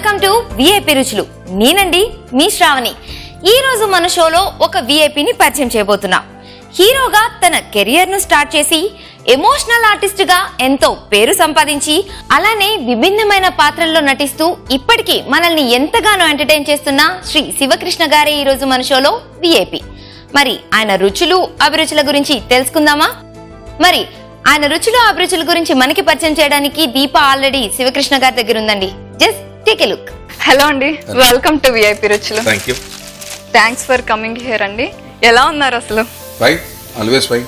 Welcome to VIP రుచులు. నేనండి మీ శ్రావణి. ఈ రోజు మన షోలో ఒక విఐపిని పరిచయం చేయబోతున్నా. హీరోగా తన కెరియర్ ను స్టార్ట్ చేసి ఎమోషనల్ ఆర్టిస్ట్ గా ఎంతో పేరు సంపాదించి అలానే విభిన్నమైన పాత్రల్లో నటిస్తూ ఇప్పటికీ మనల్ని ఎంతగానో ఎంటర్టైన్ చేస్తున్న శ్రీ శివకృష్ణ గారే ఈ రోజు మన షోలో విఐపి. మరి ఆయన రుచులు అభిరుచుల గురించి తెలుసుకుందామా? మరి ఆయన రుచులు అభిరుచుల గురించి మనకి పరిచయం చేయడానికి దీప ఆల్రెడీ శివకృష్ణ గారి దగ్గర ఉందండి. Just take a look. Hello అండి, వెల్కమ్ టు విఐపి రుచులు. Thank you. Thanks for coming here అండి. ఎలా ఉన్నారు అసలు? Fine, always fine.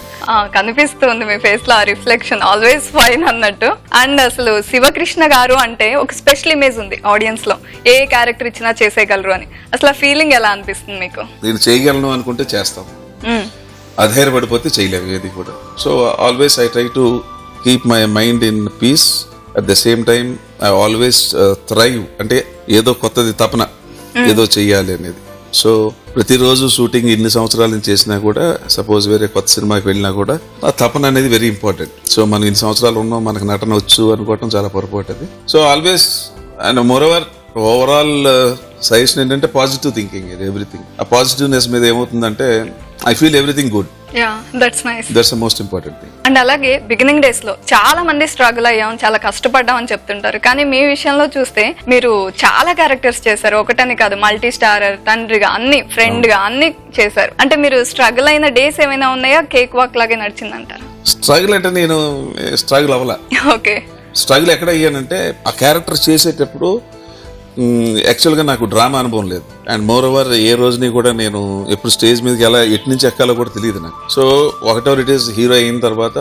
కనిపిస్తుంది మీ ఫేస్ లో ఆ రిఫ్లెక్షన్, ఆల్వేస్ ఫైన్ అన్నట్టు. అండ్ అసలు శివకృష్ణ గారు అంటే ఒక స్పెషల్ ఇమేజ్ ఉంది ఆడియన్స్ లో. ఏ క్యారెక్టర్ ఇచ్చినా చేసేయగలరు అని. అసలు ఆ ఫీలింగ్ ఎలా అనిపిస్తుంది మీకు? నేను చేయగలను అనుకుంటే చేస్తాం, అధైర్యపడిపోతే చేయలేము ఏది కూడా. So always I try to keep my mind in peace. At the same time I always thrive. అంటే ఏదో కొత్తది తపన, ఏదో చెయ్యాలి అనేది. సో ప్రతిరోజు షూటింగ్ ఇన్ని సంవత్సరాల నుంచి చేసినా కూడా, సపోజ్ వేరే కొత్త సినిమాకి వెళ్ళినా కూడా ఆ తపన అనేది వెరీ ఇంపార్టెంట్. సో మనం ఇన్ని సంవత్సరాలు ఉన్నాం, మనకు నటన వచ్చు అనుకోవటం చాలా పొరపాటు అది. So always and moreover overall suggestion ఏంటంటే పాజిటివ్ థింకింగ్ ఇది ఎవ్రీథింగ్. ఆ పాజిటివ్నెస్ మీద ఏమవుతుందంటే I feel everything good. That's nice. That's the most important thing. And అలాగే బిగినింగ్ డేస్ లో చాలా మంది స్ట్రగుల్ అయ్యాం, చాలా కష్టపడ్డాం అని చెప్తుంటారు. కానీ మీ విషయంలో చూస్తే మీరు చాలా క్యారెక్టర్స్ చేశారు. ఒకటని కాదు, మల్టీ స్టారర్, తండ్రిగా, అన్ని ఫ్రెండ్ గా అన్ని చేశారు. అంటే మీరు స్ట్రగుల్ అయిన డేస్ ఏమైనా ఉన్నాయా? కేక్ వాక్ లాగే నడిచిందంటారా? స్ట్రగుల్ అంటే నేను స్ట్రగుల్ అవ్వాల. ఓకే. స్ట్రగుల్ ఎక్కడ అయ్యానంటే ఆ క్యారెక్టర్ చేసేటప్పుడు యాక్చువల్గా నాకు డ్రామా అనుభవం లేదు. అండ్ మోర్ ఓవర్ ఏ రోజుని కూడా నేను ఎప్పుడు స్టేజ్ మీదకి ఎలా ఎటు నుంచి ఎక్కాలో కూడా తెలియదు నాకు. సో ఒకటెవర్ ఇట్ ఈస్ హీరో అయిన తర్వాత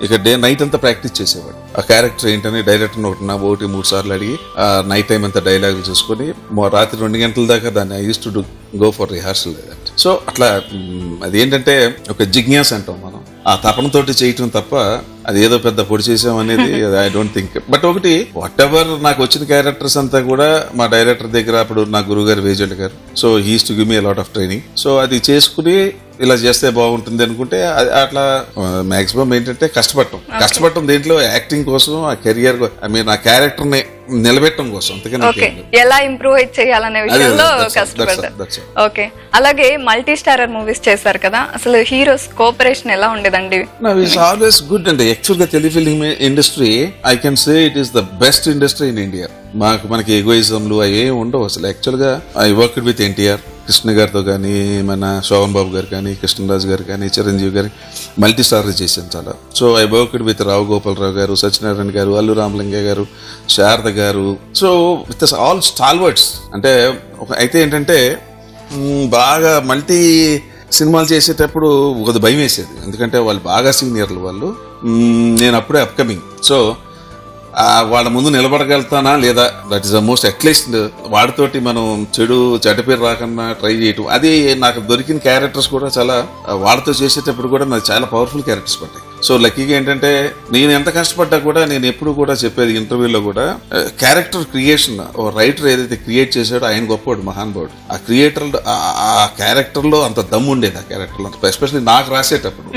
ఇక నైట్ అంతా ప్రాక్టీస్ చేసేవాడు. ఆ క్యారెక్టర్ ఏంటని డైరెక్టర్ ఒకటి 3 సార్లు అడిగి ఆ నైట్ టైం అంతా డైలాగులు చూసుకొని రాత్రి 2 గంటల దాకా దాన్ని I use to go for rehearsal. So అట్లా అదేంటంటే ఒక జిజ్ఞాస అంటాం మనం, ఆ తపనతోటి చేయటం తప్ప అది ఏదో పెద్ద పొడి చేసాం అనేది ఐ డోంట్ థింక్. బట్ ఒకటి వాట్ ఎవర్ నాకు వచ్చిన క్యారెక్టర్స్ అంతా కూడా మా డైరెక్టర్ దగ్గర, అప్పుడు నా గురువు గారు వేజెంట్ గారు, so he's to give me lot of training. So అది చేసుకుని ఇలా చేస్తే బాగుంటుంది అనుకుంటే అట్లా మాక్సిమం ఏంటంటే కష్టపడటం దేంట్లో యాక్టింగ్ కోసం, ఆ కెరియర్, ఐ మీన్ ఆ క్యారెక్టర్ ని నిలబెట్టడం కోసం. అంతేకాని ఎలా ఇంప్రూవ్ చేయాలనే విషయంలో కష్టపడ్డారు. ఓకే. అలాగే మల్టీ స్టారర్ మూవీస్ చేశారు కదా, అసలు హీరోస్ కోఆపరేషన్ ఎలా ఉండేదండి? ఇట్స్ ఆల్వేస్ గుడ్ అండి. యాక్చువల్ గా telefilm industry I can say it is the best industry in India. మనకి ఎగోయిజంలు అవి ఏమి ఉండవు అసలు. యాక్చువల్ గా I worked with NTR, Krishna గారితో కానీ, మన శోభన్ బాబు గారు కానీ, కృష్ణరాజు గారు కానీ, చిరంజీవి గారి మల్టీ స్టార్ చేశాను చాలా. So I worked with Rao Gopalarao గారు, సత్యనారాయణ గారు, అల్లు రామలింగ గారు, శారద గారు. So with all stalwarts. అంటే అయితే ఏంటంటే బాగా మల్టీ సినిమాలు చేసేటప్పుడు ఒక భయం వేసేది, ఎందుకంటే వాళ్ళు బాగా సీనియర్లు వాళ్ళు, నేను అప్పుడే అప్కమింగ్. సో వాళ్ళ ముందు నిలబడగలుగుతానా లేదా, that is the most at least వాడితోటి మనం చెడ్డ పేరు రాకుండా ట్రై చేయటం. అది నాకు దొరికిన క్యారెక్టర్స్ కూడా చాలా, వాడితో చేసేటప్పుడు కూడా నాకు చాలా పవర్ఫుల్ క్యారెక్టర్స్ పడ్డాయి. సో లక్కీగా ఏంటంటే నేను ఎంత కష్టపడ్డా కూడా, నేను ఎప్పుడు కూడా చెప్పేది ఇంటర్వ్యూలో కూడా, క్యారెక్టర్ క్రియేషన్ రైటర్ ఏదైతే క్రియేట్ చేశాడో ఆయన గొప్పవాడు, మహానుభావుడు. ఆ క్రియేటర్ ఆ క్యారెక్టర్ లో అంత దమ్ము ఉండేది. ఆ క్యారెక్టర్ లో ఎస్పెషల్లీ నాకు రాసేటప్పుడు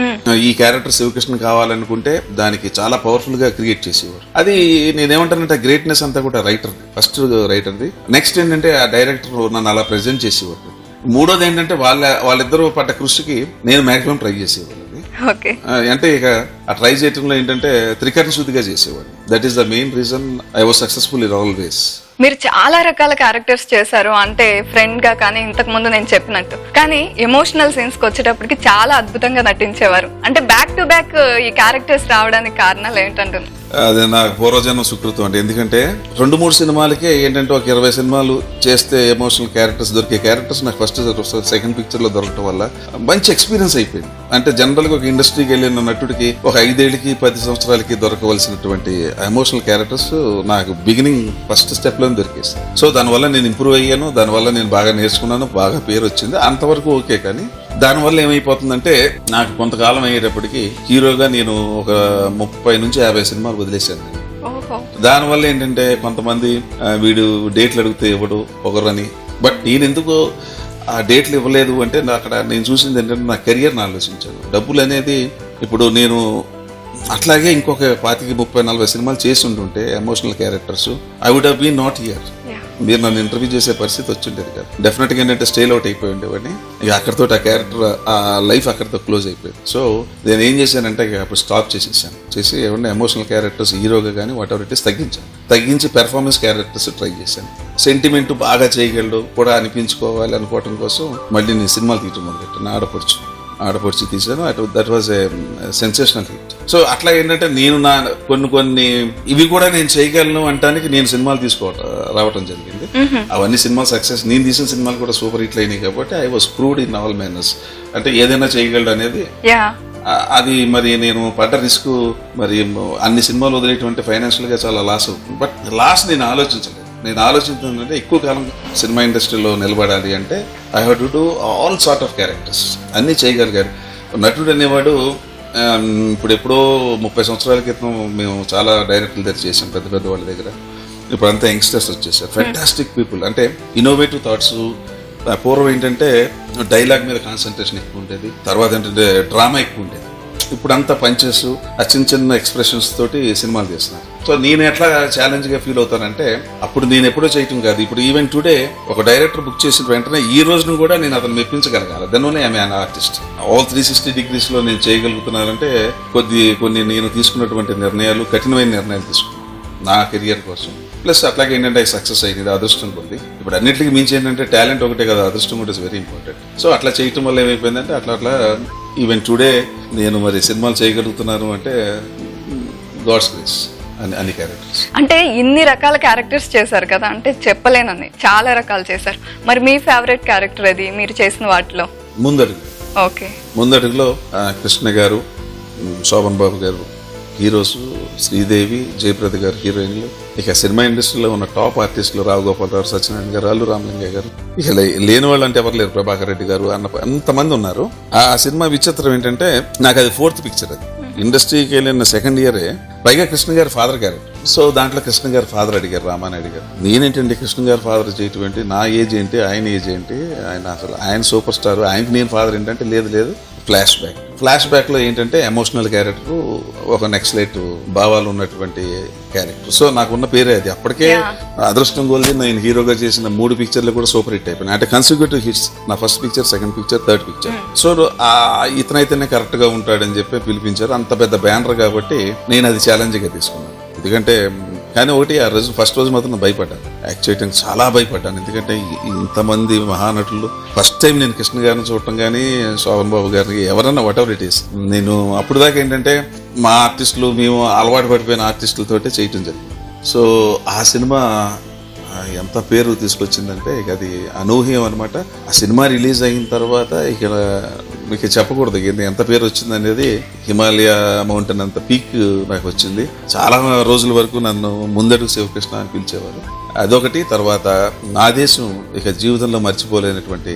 ఈ క్యారెక్టర్ శివకృష్ణ కావాలనుకుంటే దానికి చాలా పవర్ఫుల్ గా క్రియేట్ చేసేవారు. అది నేనేమంటానంటే గ్రేట్నెస్ అంతా కూడా రైటర్ది, ఫస్ట్ రైటర్ది. నెక్స్ట్ ఏంటంటే ఆ డైరెక్టర్ నన్ను అలా ప్రెజెంట్ చేసేవాడు. మూడోది ఏంటంటే వాళ్ళిద్దరూ పడ్డ కృషికి నేను మాక్సిమం ట్రై చేసేవాళ్ళు. అంటే ఇక ఆ ట్రై చేయటంలో ఏంటంటే త్రికరణ శుద్ధిగా చేసేవాడు. That is the main reason I was successful in always. మీరు చాలా రకాల క్యారెక్టర్స్ చేశారు, అంటే ఫ్రెండ్ గా కానీ, ఇంతకు ముందు నేను చెప్పినట్టు. కానీ ఎమోషనల్ సీన్స్ కి వచ్చేటప్పటికి చాలా అద్భుతంగా నటించేవారు. అంటే బ్యాక్ టు బ్యాక్ ఈ క్యారెక్టర్స్ రావడానికి కారణాలు ఏంటంటుంది? అదే నాకు పూర్వజన్మ సుకృతం అంటే. ఎందుకంటే 2-3 సినిమాలకే ఏంటంటే ఒక 20 సినిమాలు చేస్తే ఎమోషనల్ క్యారెక్టర్స్ దొరికే క్యారెక్టర్స్ నాకు ఫస్ట్ సెకండ్ పిక్చర్ లో దొరకటం వల్ల మంచి ఎక్స్పీరియన్స్ అయిపోయింది. అంటే జనరల్ గా ఒక ఇండస్ట్రీకి వెళ్ళిన నటుడికి ఒక 5 ఏళ్ళకి 10 సంవత్సరాలకి దొరకవలసినటువంటి ఎమోషనల్ క్యారెక్టర్స్ నాకు బిగినింగ్ ఫస్ట్ స్టెప్ లో దొరికేస్తాయి. సో దానివల్ల నేను ఇంప్రూవ్ అయ్యాను, దానివల్ల నేను బాగా నేర్చుకున్నాను, బాగా పేరు వచ్చింది. అంతవరకు ఓకే. కానీ దానివల్ల ఏమైపోతుందంటే నాకు కొంతకాలం అయ్యేటప్పటికి హీరోగా నేను ఒక 30 నుంచి 50 సినిమాలు వదిలేశాను. దానివల్ల ఏంటంటే కొంతమంది వీడు డేట్లు అడిగితే ఇవ్వడు పొగరని. బట్ నేను ఎందుకు ఆ డేట్లు ఇవ్వలేదు అంటే అక్కడ నేను చూసింది ఏంటంటే నా కెరియర్ని ఆలోచించాను. డబ్బులు అనేది ఇప్పుడు నేను అట్లాగే ఇంకొక 25, 30, 40 సినిమాలు చేసి ఉంటుంటే emotional characters I would have been not here. మీరు నన్ను ఇంటర్వ్యూ చేసే పరిస్థితి వచ్చిండేది కాదు. డెఫినెట్గా ఏంటంటే స్టేల్ అవుట్ అయిపోయి ఉండేవాడిని. ఇక అక్కడితో ఆ క్యారెక్టర్ ఆ లైఫ్ అక్కడితో క్లోజ్ అయిపోయింది. సో నేను ఏం చేశానంటే ఇక అప్పుడు స్టాప్ చేసి ఏమన్నా ఎమోషనల్ క్యారెక్టర్స్ హీరోగా కానీ వాట్ ఎవర్ ఇట్ ఇస్ తగ్గించి పెర్ఫార్మెన్స్ క్యారెక్టర్స్ ట్రై చేశాను. సెంటిమెంట్ బాగా చేయగలడు కూడా అనిపించుకోవాలి అనుకోవటం కోసం మళ్ళీ నేను సినిమాలు తీయటం మొదలెట్టాను. ఆడపడిచి తీసాను. That was a sensational hit. So అట్లా ఏంటంటే నేను నా కొన్ని ఇవి కూడా నేను చేయగలను అంటానికి నేను సినిమాలు రావటం జరిగింది. అవన్నీ సినిమాలు సక్సెస్. నేను తీసిన సినిమాలు కూడా సూపర్ హిట్లు అయినాయి కాబట్టి I was proved in all manners. అంటే ఏదైనా చేయగలడు అనేది అది. మరి నేను పడ్డ రిస్క్ మరి అన్ని సినిమాలు వదిలేటువంటి ఫైనాన్షియల్ గా చాలా లాస్ అవుతుంది. బట్ లాస్ నేను ఆలోచించలేదు. నేను ఆలోచించిందంటే ఎక్కువ కాలం సినిమా ఇండస్ట్రీలో నిలబడాలి అంటే I have to do all sort of characters. అన్నీ చేయగలిగారు. నటుడు అనేవాడు ఇప్పుడు ఎప్పుడో 30 సంవత్సరాల క్రితం మేము చాలా డైరెక్టర్ల దగ్గర చేసాం, పెద్ద వాళ్ళ దగ్గర. ఇప్పుడు అంతా యంగ్స్టర్స్ వచ్చేసారు, ఫెంటాస్టిక్ పీపుల్. అంటే ఇన్నోవేటివ్ థాట్స్. పూర్వం ఏంటంటే డైలాగ్ మీద కాన్సన్ట్రేషన్ ఎక్కువ ఉండేది, తర్వాత ఏంటంటే డ్రామా ఎక్కువ ఉండేది. ఇప్పుడు అంతా పంచెస్, ఆ చిన్న ఎక్స్ప్రెషన్స్ తోటి సినిమాలు చేస్తున్నారు. సో నేను ఎట్లా ఛాలెంజ్ గా ఫీల్ అవుతానంటే అప్పుడు నేను ఎప్పుడో చేయటం కాదు. ఇప్పుడు ఈవెన్ టుడే ఒక డైరెక్టర్ బుక్ చేసిన వెంటనే ఈ రోజును కూడా నేను అతను మెప్పించగలగాలి. Then I'm an artist. All 360 degrees లో నేను చేయగలుగుతున్నానంటే కొన్ని నేను తీసుకున్నటువంటి నిర్ణయాలు కఠినమైన నిర్ణయాలు తీసుకున్నాను నా కెరియర్ కోసం. ప్లస్ అట్లాగే ఏంటంటే సక్సెస్ అయింది, అదృష్టం కొద్ది. ఇప్పుడు అన్నింటికి మించి ఏంటంటే టాలెంట్ ఒకటే కదా, అదృష్టం కూడా ఇస్ వెరీ ఇంపార్టెంట్. సో అట్లా చేయటం వల్ల ఏమైపోయిందంటే అట్లా ఈవెన్ టుడే నేను మరి సినిమాలు చేయగలుగుతున్నాను అంటే గాడ్స్ గ్రేస్. అన్ని క్యారెక్టర్స్ అంటే ఇన్ని రకాల క్యారెక్టర్స్ చేశారు కదా, అంటే చెప్పలేనని చాలా రకాలు చేశారు. మరి మీ ఫేవరెట్ క్యారెక్టర్ అది మీరు చేసిన వాటిలో? ముందడుగులో కృష్ణ గారు, శోభన్ బాబు గారు హీరోస్, శ్రీదేవి, జయప్రద గారు హీరోయిన్లు. ఇక సినిమా ఇండస్ట్రీలో ఉన్న టాప్ ఆర్టిస్టులు రావు గోపాలరావు, సత్యనారాయణ గారు, అల్లు రామలింగయ్య గారు. ఇక లేని వాళ్ళు అంటే ఎవరు లేరు, ప్రభాకర్ రెడ్డి గారు అంతమంది ఉన్నారు. ఆ సినిమా విచిత్రం ఏంటంటే నాకు అది 4th పిక్చర్. అది ఇండస్ట్రీకి వెళ్ళిన 2nd ఇయరే. పైగా కృష్ణ గారి ఫాదర్ గారు. సో దాంట్లో కృష్ణ గారి ఫాదర్ అడిగారు, రామానాయుడు గారు. నేనేంటండి కృష్ణ గారి ఫాదర్ చేయటం ఏంటి, నా ఏజ్ ఏంటి, ఆయన ఏజ్ ఏంటి, ఆయన సూపర్ స్టార్, ఆయనకి నేను ఫాదర్ ఏంటంటే లేదు ఫ్లాష్ బ్యాక్ లో ఏంటంటే ఎమోషనల్ క్యారెక్టర్, ఒక నెక్స్లైట్ భావాలు ఉన్నటువంటి క్యారెక్టర్. సో నాకున్న పేరే అది. అప్పటికే అదృష్టం కొలిది నేను హీరోగా చేసిన 3 పిక్చర్లు కూడా సూపర్ హిట్ అయిపోయినాయి. అంటే కన్సిక్యూటివ్ హిట్స్. నా first picture, second picture, third picture. So ఇతనైతేనే కరెక్ట్ గా ఉంటాడని చెప్పి పిలిపించారు. అంత పెద్ద బ్యానర్ కాబట్టి నేను అది ఛాలెంజ్ గా తీసుకున్నాను. ఎందుకంటే కానీ ఒకటి ఆ రోజు ఫస్ట్ రోజు మాత్రం భయపడ్డాను, యాక్ట్ చేయడానికి చాలా భయపడ్డాను. ఎందుకంటే ఇంతమంది మహానటులు ఫస్ట్ టైం నేను కృష్ణ గారిని చూడటం కానీ, శోభన్ బాబు గారిని, ఎవరన్నా వాట్ ఎవర్ ఇట్ ఈస్. నేను అప్పుడు దాకా ఏంటంటే మా ఆర్టిస్టులు, మేము అలవాటు పడిపోయిన ఆర్టిస్టులతోటే చేయటం జరిగింది. సో ఆ సినిమా ఎంత పేరు తీసుకొచ్చిందంటే ఇక అది అనూహ్యం అనమాట. ఆ సినిమా రిలీజ్ అయిన తర్వాత ఇక మీకు చెప్పకూడదు ఎంత పేరు వచ్చింది అనేది. హిమాలయ మౌంటైన్ అంత పీక్ నాకు వచ్చింది. చాలా రోజుల వరకు నన్ను ముందడుగు శివకృష్ణ అని పిలిచేవారు. అదొకటి. తర్వాత నా దేశం ఇక జీవితంలో మర్చిపోలేనటువంటి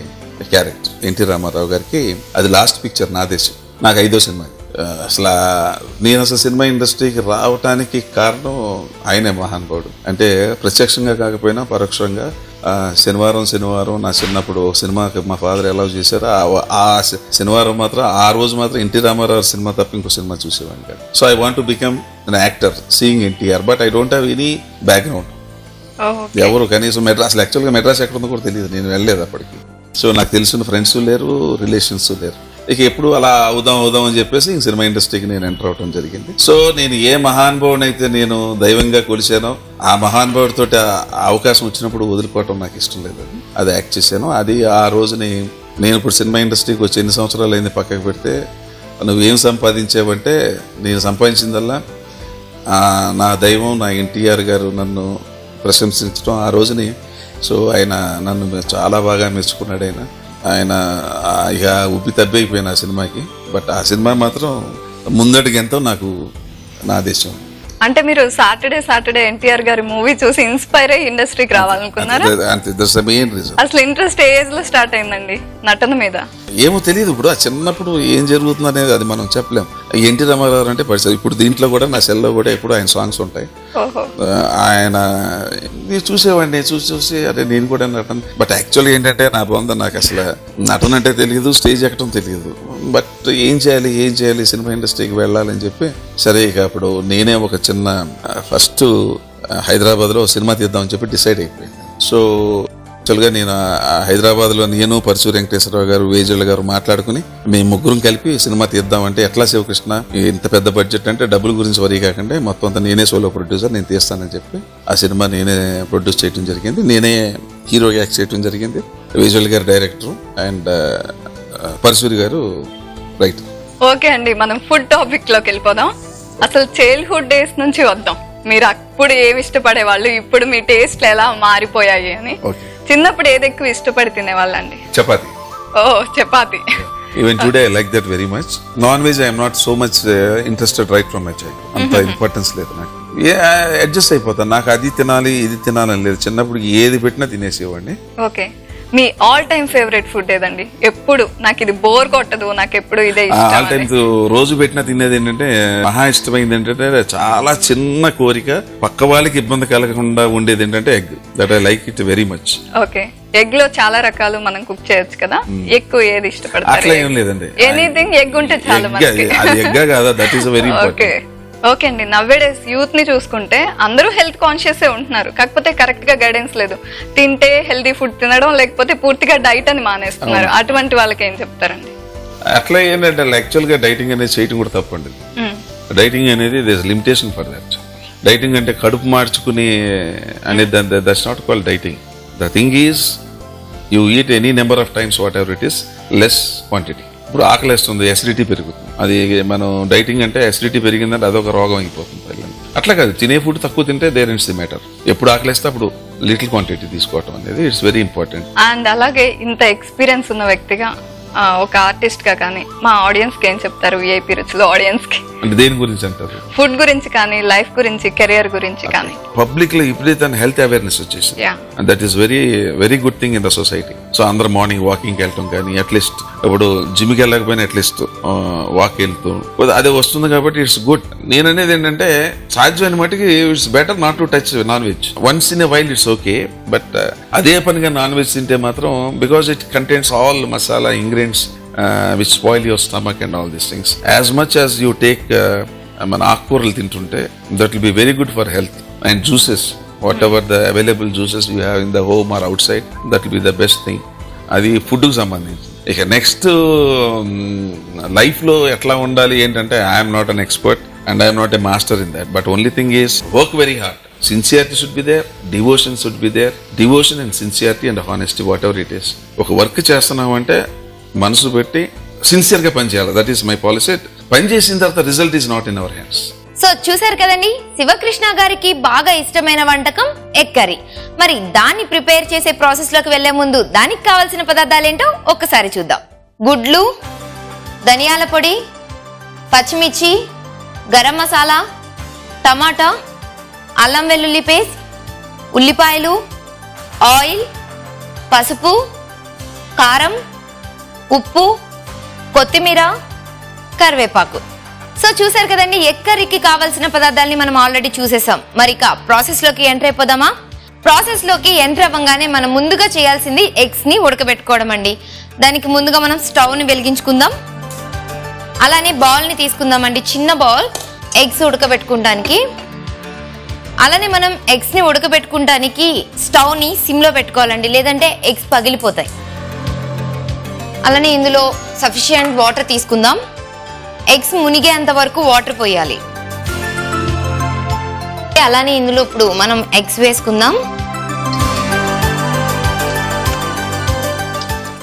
క్యారెక్టర్. ఎన్టీ రామారావు గారికి అది లాస్ట్ పిక్చర్ నా దేశం. నాకు 5వ సినిమా. నేను అసలు సినిమా ఇండస్ట్రీకి రావటానికి కారణం ఆయనే, మహానుభావుడు. అంటే ప్రత్యక్షంగా కాకపోయినా పరోక్షంగా శనివారం నా చిన్నప్పుడు సినిమాకి మా ఫాదర్ ఎలా చేశారో ఆ శనివారం మాత్రం, ఆ రోజు మాత్రం ఎన్టీ రామారావు సినిమా తప్ప ఇంకో సినిమా చూసేవాడిని కాదు. So I want to become an actor seeing NTR, but I don't have any background. ఎవరు కనీసం అసలు యాక్చువల్గా మెడ్రాస్ ఎక్కడ ఉందో కూడా తెలియదు, నేను వెళ్ళలేదు అప్పటికి. సో నాకు తెలిసిన ఫ్రెండ్స్ లేరు, రిలేషన్స్ లేరు. ఇక ఎప్పుడు అలా అవుదాం అని చెప్పేసి సినిమా ఇండస్ట్రీకి నేను ఎంటర్ అవడం జరిగింది. సో నేను ఏ మహానుభావుని అయితే నేను దైవంగా కొలిచానో ఆ మహానుభావుడితో అవకాశం వచ్చినప్పుడు వదులుకోవటం నాకు ఇష్టం లేదు. అది యాక్ట్ చేశాను. అది ఆ రోజుని నేను ఇప్పుడు సినిమా ఇండస్ట్రీకి వచ్చి ఎన్ని సంవత్సరాలు అయింది పక్కకు పెడితే, నువ్వేం సంపాదించావంటే నేను సంపాదించిందల్లా నా దైవం, నా ఎన్టీఆర్ గారు నన్ను ప్రశంసించడం ఆ రోజుని. సో ఆయన నన్ను చాలా బాగా మెచ్చుకున్నాడు. ఆయన ఇక ఉబ్బి తబ్బైపోయిన ఆ సినిమాకి. బట్ ఆ సినిమా మాత్రం ముందడుగు ఎంతో నాకు నా దేశం. అంటే మీరు సాటర్డే ఎన్టీఆర్ గారి మూవీ చూసి ఇన్స్పైర్ అయ్యి ఇండస్ట్రీకి రావాలనుకున్నారా? అసలు ఇంట్రెస్ట్ ఏ ఏజ్ లో స్టార్ట్ అయిందండి నటన మీద? ఏమో తెలియదు. ఇప్పుడు ఆ చిన్నప్పుడు ఏం జరుగుతుంది అనేది అది మనం చెప్పలేం. ఎన్టీ రామారావు అంటే పరిస్థితి. ఇప్పుడు దీంట్లో కూడా నా సెల్లో కూడా ఎప్పుడు ఆయన సాంగ్స్ ఉంటాయి. ఆయన చూసేవాడిని, చూసి అదే నేను కూడా నటన. బట్ యాక్చువల్గా ఏంటంటే నా బొంద నాకు అసలు నటన అంటే తెలియదు, స్టేజ్ ఎక్కడం తెలియదు. బట్ ఏం చేయాలి సినిమా ఇండస్ట్రీకి వెళ్ళాలని చెప్పి సరే ఇక అప్పుడు నేనే ఒక చిన్న ఫస్ట్ హైదరాబాద్లో సినిమా తీద్దామని చెప్పి డిసైడ్ అయిపోయింది. సో యాక్చువల్గా నేను హైదరాబాద్లో నేను పరశు వెంకటేశ్వరరావు గారు, వేజుల గారు మాట్లాడుకుని మేము ముగ్గురం కలిపి సినిమా తీద్దామంటే ఎట్లా శివకృష్ణ ఇంత పెద్ద బడ్జెట్ అంటే డబ్బుల గురించి వరీ కాకుండా మొత్తం అంతా నేనే సోలో ప్రొడ్యూసర్, నేను తీస్తానని చెప్పి ఆ సినిమా నేనే ప్రొడ్యూస్ చేయడం జరిగింది. నేనే హీరోగా యాక్ట్ చేయడం జరిగింది. వేజుల గారు డైరెక్టర్ అండ్ పరశురి గారు రైటర్. ఓకే అండి, మనం ఫుడ్ టాపిక్ లోకి వెళ్ళిపోదాం. అసలు చైల్డ్హుడ్ డేస్ నుంచి వద్దాం. మీరు అప్పుడు ఏమి ఇష్టపడే వాళ్ళు, ఇప్పుడు మీ టేస్ట్లు ఎలా మారిపోయాయి అని. చిన్నప్పుడు ఏది ఎక్కువ ఇష్టపడి తినేవాళ్ళండి? చపాతి. ఓ, chapati. Even today I like that very much. Non-veg I am not so much interested right from my child. అంత ఇంపార్టెన్స్ లేదు నాకు. అడ్జస్ట్ అయిపోతాను. నాకు అది తినాలి ఇది తినాలని లేదు. చిన్నప్పుడు ఏది పెట్టినా తినేసేవాడిని. Okay, me all time favourite food ఏదండి? ఎప్పుడు నాకు ఇది బోర్ కొట్టదు, నాకు ఎప్పుడు ఇదే ఇష్టం. ఆల్ టైమ్ రోజు పెట్టినా తినేది ఏంటంటే మహా ఇష్టమైంది ఏంటంటే చాలా చిన్న కోరిక, పక్క వాళ్ళకి ఇబ్బంది కలగకుండా ఉండేది ఏంటంటే egg. That I like it very much. Okay, egg లో చాలా రకాలు మనం కుక్ చేయొచ్చు కదా, ఎక్కువ ఏది ఇష్టపడతారు? అట్లా ఏం లేదండి, ఎనీథింగ్ ఎగ్ ఉంటే చాలా మంచిది. అది ఎగ్గా కాదా, that is very important. Okay అండి, నవ్వేడేస్ యూత్ ని చూసుకుంటే అందరూ హెల్త్ కాన్షియస్ ఉంటున్నారు, కాకపోతే కరెక్ట్ గా గైడెన్స్ లేదు. తింటే హెల్తీ ఫుడ్ తినడం, లేకపోతే పూర్తిగా డైట్ అని మానేస్తున్నారు. అటువంటి వాళ్ళకి ఏం చెప్తారండి? అట్లా ఏంటంటే యాక్చువల్ గా డైటింగ్ అనేది చేయడం కూడా తప్పండి. డైటింగ్ అనేది there limitation for that. Dieting అంటే కడుపు మార్చుకుని అనేది that's not called dieting. The thing is you eat any number of times whatever it is, less quantity. ఇప్పుడు ఆకలిస్తుంది, ఎసిడిటీ పెరుగుతుంది. అది మనం డైటింగ్ అంటే ఎసిడిటీ పెరిగిందంటే అదొక రోగం అయిపోతుంది పిల్లలు. అట్లా కాదు, తినే ఫుడ్ తక్కువ తింటే దేర్ ఇట్స్ ది మ్యాటర్. ఎప్పుడు ఆకలిస్తే అప్పుడు లిటిల్ క్వాంటిటీ తీసుకోవటం అనేది ఇట్స్ వెరీ ఇంపార్టెంట్. అండ్ అలాగే ఇంత ఎక్స్పీరియన్స్ ఉన్న వ్యక్తిగా, ఒక ఆర్టిస్ట్ గా కానీ మా ఆడియన్స్ కి ఏం చెప్తారు? విఐపి రుచిలో ఆడియన్స్ కి అంటే దేని గురించి అంటారు? ఫుడ్ గురించి కానీ, లైఫ్ గురించి, కెరియర్ గురించి కానీ. పబ్లిక్ లో ఇప్పుడైతే హెల్త్ అవేర్నెస్ వచ్చేసింది. That is very very good thing in the society. So అందరు మార్నింగ్ వాకింగ్ వెళ్ళటం కానీ, అట్లీస్ట్ ఇప్పుడు జిమ్ కి వెళ్ళకపోయినా అట్లీస్ట్ వాక్ వెళ్తూ అదే వస్తుంది కాబట్టి ఇట్స్ గుడ్. నేను అనేది ఏంటంటే సాధ్యమైన మటుకి it's better not to touch non veg. Once in a while it's okay, but అదే పనిగా నాన్ వెజ్ తింటే మాత్రం because it contains all masala ingredients which spoil your stomach and all these things. As much as you take మన ఆకుకూరలు తింటుంటే that will be very good for health. And juices, whatever the available juices you have in the home or outside, that will be the best thing. అది food కు సంబంధించి. ఇక next life లో ఎట్లా ఉండాలి ఏంటంటే I'm not an expert and I'm not a master in that, but only thing is work very hard. Sincerity should be there, devotion should be there. Devotion and sincerity and honesty, whatever it is. ఒక work చేస్తున్నాం అంటే మనసు పెట్టి sincere గా పనిచేయాలి. That is my policy. పని చేసిన తర్వాత result is not in our hands. So చూసారు కదండి, శివకృష్ణ గారికి బాగా ఇష్టమైన వంటకం ఎగ్ కర్రీ. మరి దాన్ని ప్రిపేర్ చేసే ప్రాసెస్ లోకి వెళ్లే ముందు దానికి కావాల్సిన పదార్థాలు ఏంటో ఒక్కసారి చూద్దాం. గుడ్లు, ధనియాల పొడి, పచ్చిమిర్చి, గరం మసాలా, టమాటా, అల్లం వెల్లుల్లి పేస్ట్, ఉల్లిపాయలు, ఆయిల్, పసుపు, కారం, ఉప్పు, కొత్తిమీర, కరివేపాకు. సో చూసారు కదండి, ఎగ్ కర్రీకి కావాల్సిన పదార్థాలని మనం ఆల్రెడీ చూసేసాం. మరి ఇక ప్రాసెస్ లోకి ఎంటర్ అయిపోదామా? ప్రాసెస్ లోకి ఎంటర్ అవ్వగానే మనం ముందుగా చేయాల్సింది ఎగ్స్ ని ఉడకబెట్టుకోవడం అండి. దానికి ముందుగా మనం స్టవ్ ని వెలిగించుకుందాం. అలానే బౌల్ ని తీసుకుందామండి, చిన్న బౌల్ ఎగ్స్ ఉడకబెట్టుకోవడానికి. అలానే మనం ఎగ్స్ ని ఉడకబెట్టుకోవడానికి స్టవ్ ని సిమ్ లో పెట్టుకోవాలండి, లేదంటే ఎగ్స్ పగిలిపోతాయి. అలానే ఇందులో సఫిషియంట్ వాటర్ తీసుకుందాం. ఎగ్స్ మునిగేంత వరకు వాటర్ పోయాలి. అలానే ఇందులో ఇప్పుడు మనం ఎగ్స్ వేసుకుందాం.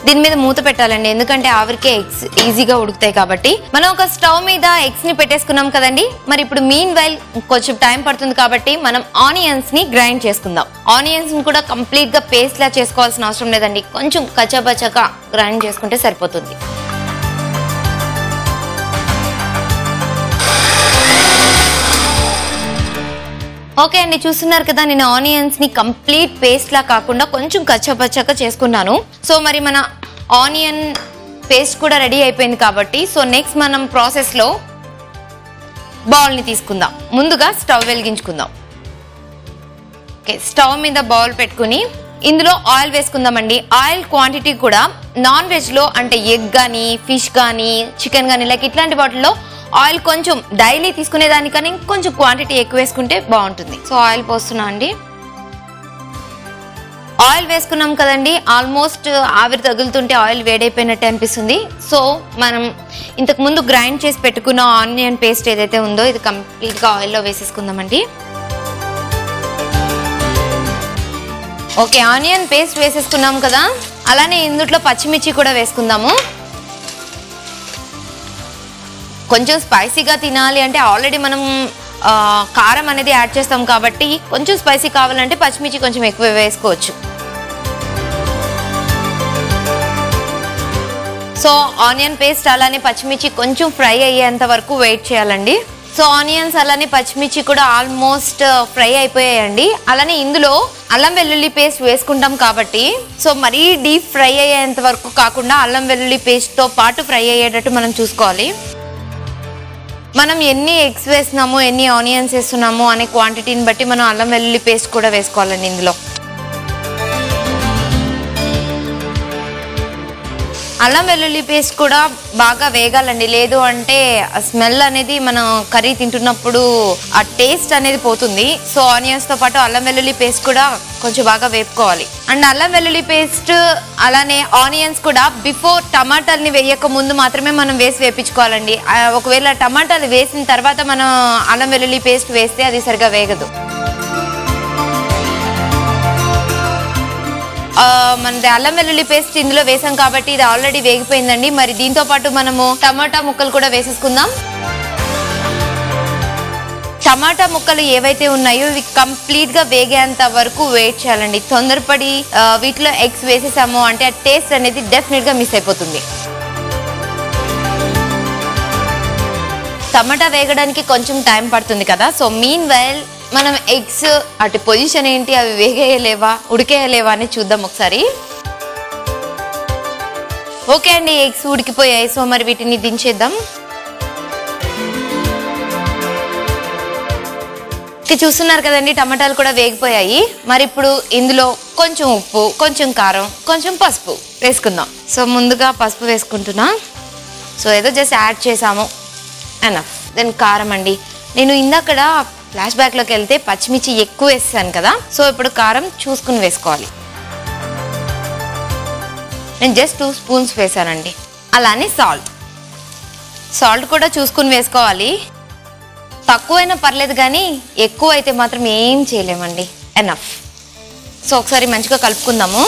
దీని మీద మూత పెట్టాలండి, ఎందుకంటే ఆవిరికే ఎగ్స్ ఈజీగా ఉడుకుతాయి కాబట్టి. మనం ఒక స్టవ్ మీద ఎగ్స్ ని పెట్టేసుకున్నాం కదండి. మరి ఇప్పుడు మీన్ వైల్ కొంచెం టైం పడుతుంది కాబట్టి మనం ఆనియన్స్ ని గ్రైండ్ చేసుకుందాం. ఆనియన్స్ ని కూడా కంప్లీట్ గా పేస్ట్ లా చేసుకోవాల్సిన అవసరం లేదండి, కొంచెం కచ్చాపచ్చాగా గ్రైండ్ చేసుకుంటే సరిపోతుంది. ఓకే అండి, చూస్తున్నారు కదా, నేను ఆనియన్స్ ని కంప్లీట్ పేస్ట్ లా కాకుండా కొంచెం కచ్చాపచ్చాగా చేసుకున్నాను. సో మరి మన ఆనియన్ పేస్ట్ కూడా రెడీ అయిపోయింది కాబట్టి, సో నెక్స్ట్ మనం ప్రాసెస్ లో బౌల్ ని తీసుకుందాం. ముందుగా స్టవ్ వెలిగించుకుందాం. ఓకే, స్టవ్ మీద బౌల్ పెట్టుకుని ఇందులో ఆయిల్ వేసుకుందామండి. ఆయిల్ క్వాంటిటీ కూడా నాన్ వెజ్ లో అంటే ఎగ్ కానీ, ఫిష్ కానీ, చికెన్ కానీ, లైక్ ఇట్లాంటి వాటిల్లో ఆయిల్ కొంచెం డైలీ తీసుకునే దానికని కొంచెం క్వాంటిటీ ఎక్కువ వేసుకుంటే బాగుంటుంది. సో ఆయిల్ పోస్తున్నా అండి. ఆయిల్ వేసుకున్నాం కదండి, ఆల్మోస్ట్ ఆవిరి తగులుతుంటే ఆయిల్ వేడైపోయినట్టే అనిపిస్తుంది. సో మనం ఇంతకు ముందు గ్రైండ్ చేసి పెట్టుకున్న ఆనియన్ పేస్ట్ ఏదైతే ఉందో ఇది కంప్లీట్గా ఆయిల్లో వేసేసుకుందామండి. ఓకే, ఆనియన్ పేస్ట్ వేసేసుకున్నాం కదా, అలానే ఇందులో పచ్చిమిర్చి కూడా వేసుకుందాము. కొంచెం స్పైసీగా తినాలి అంటే ఆల్రెడీ మనం కారం అనేది యాడ్ చేస్తాం కాబట్టి కొంచెం స్పైసీ కావాలంటే పచ్చిమిర్చి కొంచెం ఎక్కువ వేసుకోవచ్చు. సో ఆనియన్ పేస్ట్ అలానే పచ్చిమిర్చి కొంచెం ఫ్రై అయ్యేంత వరకు వెయిట్ చేయాలండి. సో ఆనియన్స్ అలానే పచ్చిమిర్చి కూడా ఆల్మోస్ట్ ఫ్రై అయిపోయాయండి. అలానే ఇందులో అల్లం వెల్లుల్లి పేస్ట్ వేసుకుంటాం కాబట్టి సో మరీ డీప్ ఫ్రై అయ్యేంత వరకు కాకుండా అల్లం వెల్లుల్లి పేస్ట్తో పాటు ఫ్రై అయ్యేటట్టు మనం చూసుకోవాలి. మనం ఎన్ని ఎగ్స్ వేస్తున్నాము, ఎన్ని ఆనియన్స్ వేస్తున్నాము అనే క్వాంటిటీని బట్టి మనం అల్లం వెల్లుల్లి పేస్ట్ కూడా వేసుకోవాలండి. ఇందులో అల్లం వెల్లుల్లి పేస్ట్ కూడా బాగా వేగాలండి, లేదు అంటే స్మెల్ అనేది మనం కర్రీ తింటున్నప్పుడు ఆ టేస్ట్ అనేది పోతుంది. సో ఆనియన్స్తో పాటు అల్లం వెల్లుల్లి పేస్ట్ కూడా కొంచెం బాగా వేపుకోవాలి. అండ్ అల్లం వెల్లుల్లి పేస్ట్ అలానే ఆనియన్స్ కూడా బిఫోర్ టమాటాలని వేయక ముందు మాత్రమే మనం వేసి వేపించుకోవాలండి. ఒకవేళ టమాటాలు వేసిన తర్వాత మనం అల్లం వెల్లుల్లి పేస్ట్ వేస్తే అది సరిగా వేగదు. మనది అల్లం వెల్లుల్లి పేస్ట్ ఇందులో వేసాం కాబట్టి ఇది ఆల్రెడీ వేగిపోయిందండి. మరి దీంతో పాటు మనము టమాటా ముక్కలు కూడా వేసేసుకుందాం. టమాటా ముక్కలు ఏవైతే ఉన్నాయో ఇవి కంప్లీట్ గా వేగేంత వరకు వెయిట్ చేయాలండి. తొందరపడి వీటిలో ఎగ్స్ వేసేసాము అంటే ఆ టేస్ట్ అనేది డెఫినెట్ గా మిస్ అయిపోతుంది. టమాటా వేగడానికి కొంచెం టైం పడుతుంది కదా. సో మీన్ వైల్ మనం ఎగ్స్ అటు పొజిషన్ ఏంటి, అవి వేగేయలేవా ఉడికేయలేవా అని చూద్దాం ఒకసారి. ఓకే అండి, ఎగ్స్ ఉడికిపోయాయి. సో మరి వీటిని దించేద్దాం. చూస్తున్నారు కదండి, టమాటాలు కూడా వేగిపోయాయి. మరి ఇప్పుడు ఇందులో కొంచెం ఉప్పు, కొంచెం కారం, కొంచెం పసుపు వేసుకుందాం. సో ముందుగా పసుపు వేసుకుంటున్నా. సో ఏదో జస్ట్ యాడ్ చేసాము, ఎనఫ్. దెన్ కారం అండి, నేను ఇందాకడ ఫ్లాష్ బ్యాక్లోకి వెళ్తే పచ్చిమిర్చి ఎక్కువ వేసాను కదా. సో ఇప్పుడు కారం చూసుకుని వేసుకోవాలి. నేను జస్ట్ 2 స్పూన్స్ వేసానండి. అలానే సాల్ట్ కూడా చూసుకుని వేసుకోవాలి. తక్కువైనా పర్లేదు కానీ ఎక్కువ అయితే మాత్రం ఏం చేయలేమండి, ఎనఫ్. సో ఒకసారి మంచిగా కలుపుకుందాము.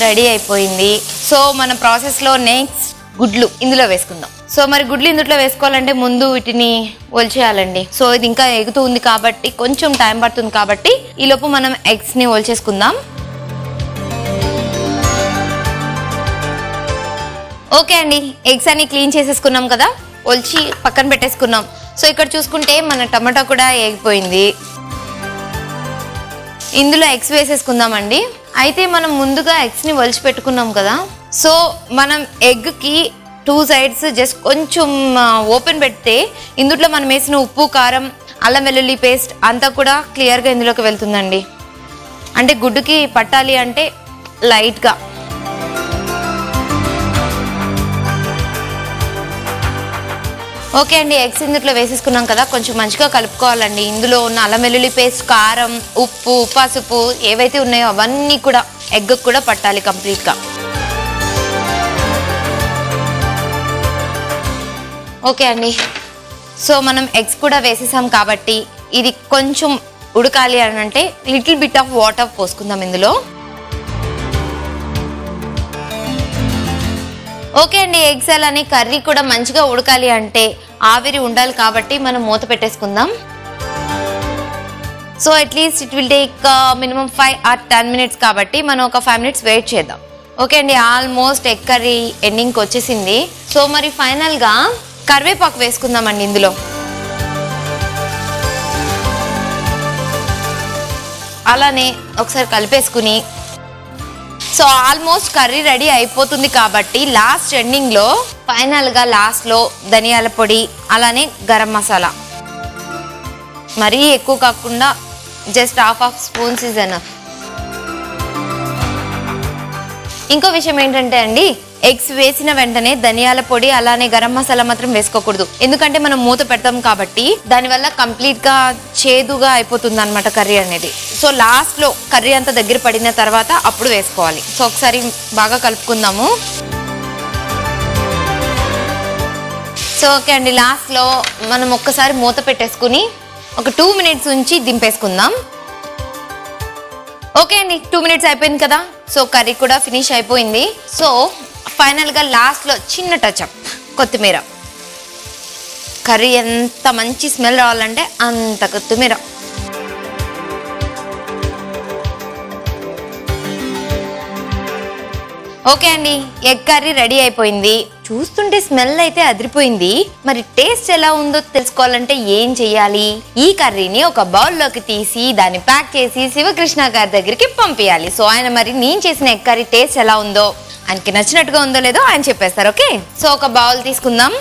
రెడీ అయిపోయింది. సో మన ప్రాసెస్లో నెక్స్ట్ గుడ్లు ఇందులో వేసుకుందాం. సో మరి గుడ్లు ఇందులో వేసుకోవాలంటే ముందు వీటిని ఒలిచేయాలండి. సో ఇది ఇంకా ఎగుతూ ఉంది కాబట్టి కొంచెం టైం పడుతుంది కాబట్టి ఈలోపు మనం ఎగ్స్ని ఒలిచేసుకుందాం. ఓకే అండి, ఎగ్స్ అన్ని క్లీన్ చేసేసుకున్నాం కదా, ఒలిచి పక్కన పెట్టేసుకున్నాం. సో ఇక్కడ చూసుకుంటే మన టమాటా కూడా ఎగిపోయింది. ఇందులో ఎగ్స్ వేసేసుకుందామండి. అయితే మనం ముందుగా ఎగ్స్ని ఒలిచి పెట్టుకున్నాం కదా. సో మనం ఎగ్కి 2 సైడ్స్ జస్ట్ కొంచెం ఓపెన్ పెడితే ఇందులో మనం వేసిన ఉప్పు, కారం, అల్లం వెల్లుల్లి పేస్ట్ అంతా కూడా క్లియర్గా ఇందులోకి వెళ్తుందండి. అంటే గుడ్డుకి పట్టాలి అంటే లైట్గా. ఓకే అండి, ఎగ్స్ ఇందులో వేసేసుకున్నాం కదా, కొంచెం మంచిగా కలుపుకోవాలండి. ఇందులో ఉన్న అల్లం వెల్లుల్లి పేస్ట్, కారం, ఉప్పు, పసుపు ఏవైతే ఉన్నాయో అవన్నీ కూడా ఎగ్ కూడా పట్టాలి కంప్లీట్గా. ఓకే అండి, సో మనం ఎగ్స్ కూడా వేసేసాం కాబట్టి ఇది కొంచెం ఉడకాలి అని అంటే లిటిల్ బిట్ ఆఫ్ వాటర్ పోసుకుందాం ఇందులో. ఓకే అండి, ఎగ్స్ అలానే కర్రీ కూడా మంచిగా ఉడకాలి అంటే ఆవిరి ఉండాలి కాబట్టి మనం మూత పెట్టేసుకుందాం. So at least it will take minimum 5 or 10 minutes కాబట్టి మనం ఒక 5 minutes వెయిట్ చేద్దాం. ఓకే అండి, ఆల్మోస్ట్ ఎగ్ కర్రీ ఎండింగ్కి వచ్చేసింది. సో మరి ఫైనల్గా కరివేపాకు వేసుకుందామండి ఇందులో. అలానే ఒకసారి కలిపేసుకుని సో ఆల్మోస్ట్ కర్రీ రెడీ అయిపోతుంది కాబట్టి లాస్ట్ ఎండింగ్లో ఫైనల్గా లాస్ట్లో ధనియాల పొడి అలానే గరం మసాలా మరీ ఎక్కువ కాకుండా జస్ట్ ½ స్పూన్స్ ఈజ్ ఎనఫ్. ఇంకో విషయం ఏంటంటే అండి, ఎగ్స్ వేసిన వెంటనే ధనియాల పొడి అలానే గరం మసాలా మాత్రం వేసుకోకూడదు, ఎందుకంటే మనం మూత పెడతాం కాబట్టి దానివల్ల కంప్లీట్ గా చేదుగా అయిపోతుంది అనమాట కర్రీ అనేది. సో లాస్ట్ లో కర్రీ అంతా దగ్గర పడిన తర్వాత అప్పుడు వేసుకోవాలి. సో ఒకసారి బాగా కలుపుకుందాము. సో ఓకే అండి, లాస్ట్ లో మనం ఒక్కసారి మూత పెట్టేసుకుని ఒక 2 minutes ఉంచి దింపేసుకుందాం. ఓకే అండి, 2 minutes అయిపోయింది కదా. సో కర్రీ కూడా ఫినిష్ అయిపోయింది. సో ఫైనల్ గా లాస్ట్ లో చిన్న టచ్అప్ కొత్తిమీర. కర్రీ ఎంత మంచి స్మెల్ రావాలంటే అంత కొత్తిమీర. ఓకే అండి, ఎగ్ కర్రీ రెడీ అయిపోయింది. చూస్తుంటే స్మెల్ అయితే అదిరిపోయింది. మరి టేస్ట్ ఎలా ఉందో తెలుసుకోవాలంటే ఏం చెయ్యాలి? ఈ కర్రీని ఒక బౌల్లోకి తీసి దాన్ని ప్యాక్ చేసి శివకృష్ణ గారి దగ్గరికి పంపించాలి. సో ఆయన మరి నేను చేసిన ఎగ్ కర్రీ టేస్ట్ ఎలా ఉందో, ఆయనకి నచ్చినట్టుగా ఉందో లేదో ఆయన చెప్పేస్తారు. ఓకే, సో ఒక బౌల్ తీసుకుందాం.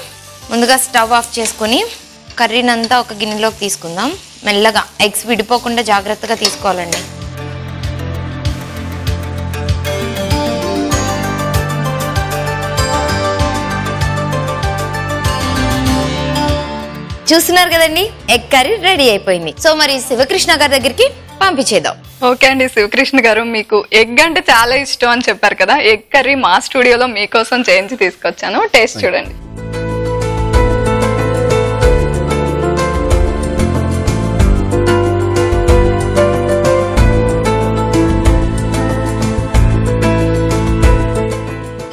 ముందుగా స్టవ్ ఆఫ్ చేసుకుని కర్రీని అంతా ఒక గిన్నెలోకి తీసుకుందాం. మెల్లగా ఎగ్స్ విడిపోకుండా జాగ్రత్తగా తీసుకోవాలండి. చూస్తున్నారు కదండి, ఎగ్ కర్రీ రెడీ అయిపోయింది. సో మరి శివకృష్ణ గారి దగ్గరికి పంపించేద్దాం. ఓకే అండి, శివకృష్ణ గారు మీకు ఎగ్ అంటే చాలా ఇష్టం అని చెప్పారు కదా. ఎగ్ కర్రీ మా స్టూడియోలో మీకోసం చేయించి తీసుకొచ్చాను, టేస్ట్ చూడండి.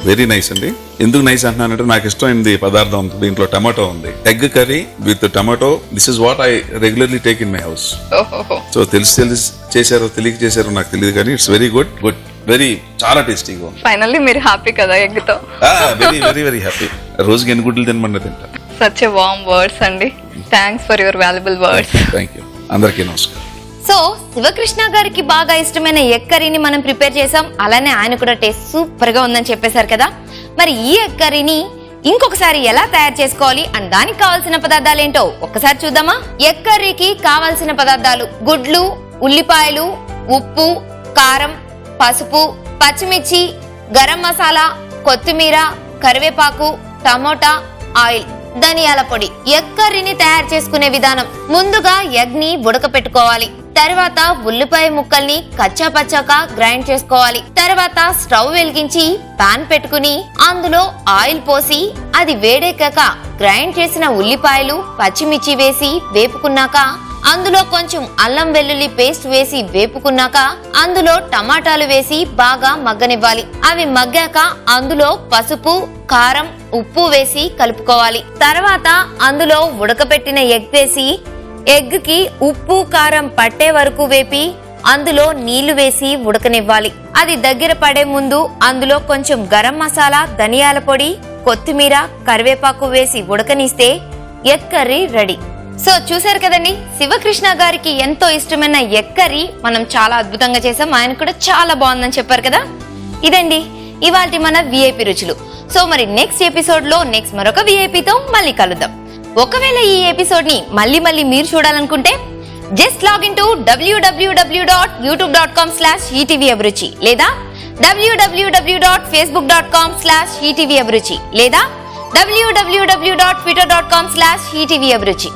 వెరీ నైస్ అండి. ఎందుకు నైస్ అంటున్నానంటే నాకు ఇష్టమైనది పదార్థం ఉంది దీంట్లో, టమాటో ఉంది. Egg curry with tomato, this is what I regularly take in my house. So తెలిసి చేశారో తెలియక చేశారో నాకు తెలియదు కానీ ఇట్స్ వెరీ గుడ్, వెరీ చాలా టేస్టీగా ఉంది. ఫైనల్లీ మీరు హ్యాపీ కదా ఎగ్ తో? Very very very happy. రోజుకి ఎన్ని గుడ్లు తినమన్నా తింటా. సచ్ ఎ వార్మ్ వర్డ్స్ అండి. Thanks for your valuable words. Thank you. అందరికీ నమస్కారం. సో శివకృష్ణ గారికి బాగా ఇష్టమైన ఎగ్ కర్రీని మనం ప్రిపేర్ చేసాం. అలానే ఆయన కూడా టేస్ట్ సూపర్ గా ఉందని చెప్పేశారు కదా. మరి ఈ ఎగ్ కర్రీని ఇంకొకసారి ఎలా తయారు చేసుకోవాలి అండ్ దానికి కావాల్సిన పదార్థాలు ఏంటో ఒక్కసారి చూద్దామా? ఎగ్ కర్రీకి కావాల్సిన పదార్థాలు: గుడ్లు, ఉల్లిపాయలు, ఉప్పు, కారం, పసుపు, పచ్చిమిర్చి, గరం మసాలా, కొత్తిమీర, కరివేపాకు, టమోటా, ఆయిల్, ధనియాల పొడి. ఎగ్ కర్రీని తయారు చేసుకునే విధానం: ముందుగా ఎగ్ ని ఉడకపెట్టుకోవాలి. తర్వాత ఉల్లిపాయ ముక్కల్ని కచ్చా పచ్చాగా గ్రైండ్ చేసుకోవాలి. తర్వాత స్టవ్ వెలిగించి పాన్ పెట్టుకుని అందులో ఆయిల్ పోసి అది వేడెక్కాక గ్రైండ్ చేసిన ఉల్లిపాయలు, పచ్చిమిర్చి వేసి వేపుకున్నాక అందులో కొంచెం అల్లం వెల్లుల్లి పేస్ట్ వేసి వేపుకున్నాక అందులో టమాటాలు వేసి బాగా మగ్గనివ్వాలి. అవి మగ్గాక అందులో పసుపు, కారం, ఉప్పు వేసి కలుపుకోవాలి. తర్వాత అందులో ఉడకబెట్టిన ఎగ్ వేసి ఎగ్ కి ఉప్పు కారం పట్టే వరకు వేపి అందులో నీళ్లు వేసి ఉడకనివ్వాలి. అది దగ్గర పడే ముందు అందులో కొంచెం గరం మసాలా, ధనియాల పొడి, కొత్తిమీర, కరివేపాకు వేసి ఉడకనిస్తే ఎగ్ కర్రీ రెడీ. సో చూసారు కదండి, శివకృష్ణ గారికి ఎంతో ఇష్టమైన ఎగ్ కర్రీ మనం చాలా అద్భుతంగా చేసాం. ఆయన కూడా చాలా బాగుందని చెప్పారు కదా. ఇదండి ఇవాల్టి మన విఐపి రుచులు. సో మరి నెక్స్ట్ ఎపిసోడ్ లో నెక్స్ట్ మరొక విఐపితో మళ్ళీ కలుద్దాం. ఒకవేళ ఈ ఎపిసోడ్ ని మళ్ళీ మీరు చూడాలనుకుంటే జస్ట్ లాగిన్ టు www.youtube.com/etvabruchi లేదా www.facebook.com/etvabruchi లేదా www.twitter.com/etvabruchi.